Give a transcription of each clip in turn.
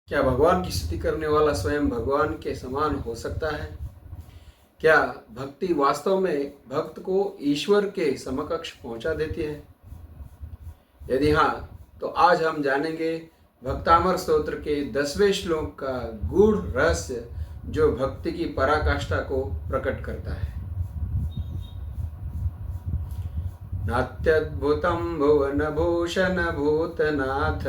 क्या भगवान की स्तुति करने वाला स्वयं भगवान के समान हो सकता है? क्या भक्ति वास्तव में भक्त को ईश्वर के समकक्ष पहुंचा देती है? यदि हाँ, तो आज हम जानेंगे भक्तामर स्तोत्र के 10वें श्लोक का गूढ़ रहस्य जो भक्ति की पराकाष्ठा को प्रकट करता है। नात्यद्भुतं भुवन भूषण भूतनाथ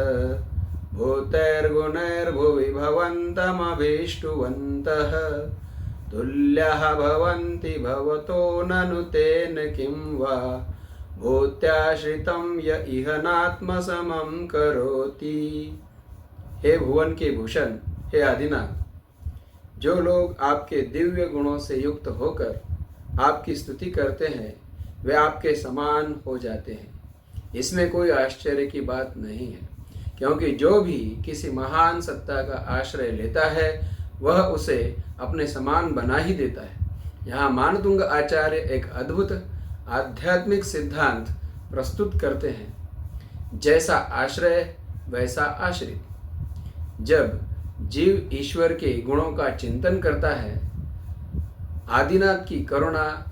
भूतैर्गुणैर्भुवि भवन्तमभीष्टुवन्तः तुल्यः भवन्ति भवतो ननु तेन किं वा भूत्याश्रितं य इह नात्मसमं करोति। हे भुवन के भूषण, हे आदिनाथ, जो लोग आपके दिव्य गुणों से युक्त होकर आपकी स्तुति करते हैं वे आपके समान हो जाते हैं। इसमें कोई आश्चर्य की बात नहीं है, क्योंकि जो भी किसी महान सत्ता का आश्रय लेता है वह उसे अपने समान बना ही देता है। यहाँ मानतुंग आचार्य एक अद्भुत आध्यात्मिक सिद्धांत प्रस्तुत करते हैं, जैसा आश्रय वैसा आश्रित। जब जीव ईश्वर के गुणों का चिंतन करता है, आदिनाथ की करुणा,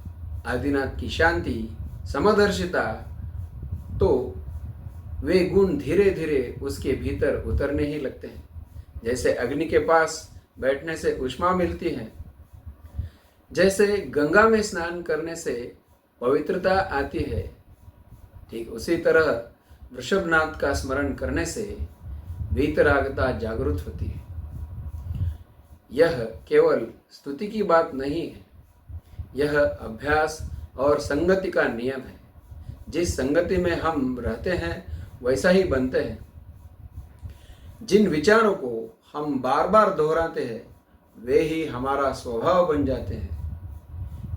आदिनाथ की शांति, समदर्शिता, तो वे गुण धीरे धीरे उसके भीतर उतरने ही लगते हैं। जैसे अग्नि के पास बैठने से ऊष्मा मिलती है, जैसे गंगा में स्नान करने से पवित्रता आती है, ठीक उसी तरह वृषभनाथ का स्मरण करने से वीतरागता जागृत होती है। यह केवल स्तुति की बात नहीं है, यह अभ्यास और संगति का नियम है। जिस संगति में हम रहते हैं वैसा ही बनते हैं। जिन विचारों को हम बार बार दोहराते हैं वे ही हमारा स्वभाव बन जाते हैं।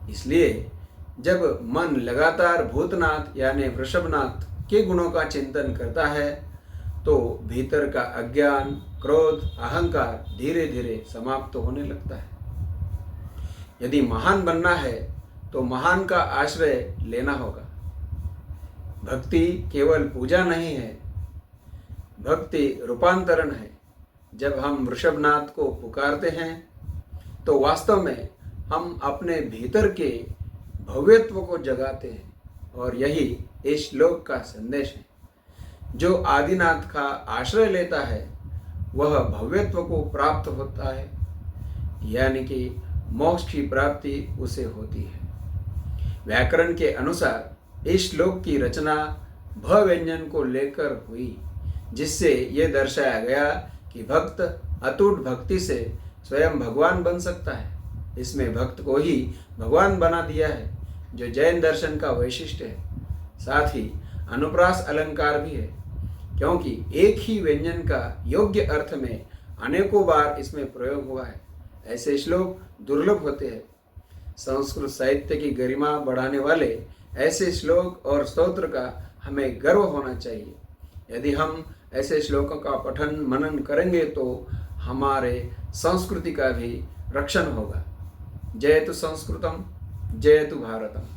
इसलिए जब मन लगातार भूतनाथ यानी वृषभनाथ के गुणों का चिंतन करता है तो भीतर का अज्ञान, क्रोध, अहंकार धीरे धीरे समाप्त होने लगता है। यदि महान बनना है तो महान का आश्रय लेना होगा। भक्ति केवल पूजा नहीं है, भक्ति रूपांतरण है। जब हम वृषभनाथ को पुकारते हैं तो वास्तव में हम अपने भीतर के भव्यत्व को जगाते हैं, और यही इस श्लोक का संदेश है। जो आदिनाथ का आश्रय लेता है वह भव्यत्व को प्राप्त होता है, यानी कि मोक्ष की प्राप्ति उसे होती है। व्याकरण के अनुसार इस श्लोक की रचना भ व्यंजन को लेकर हुई, जिससे ये दर्शाया गया कि भक्त अटूट भक्ति से स्वयं भगवान बन सकता है। इसमें भक्त को ही भगवान बना दिया है, जो जैन दर्शन का वैशिष्ट्य है। साथ ही अनुप्रास अलंकार भी है, क्योंकि एक ही व्यंजन का योग्य अर्थ में अनेकों बार इसमें प्रयोग हुआ है। ऐसे श्लोक दुर्लभ होते हैं। संस्कृत साहित्य की गरिमा बढ़ाने वाले ऐसे श्लोक और स्तोत्र का हमें गर्व होना चाहिए। यदि हम ऐसे श्लोकों का पठन मनन करेंगे तो हमारे संस्कृति का भी रक्षण होगा। जयतु संस्कृतम, जयतु भारतम।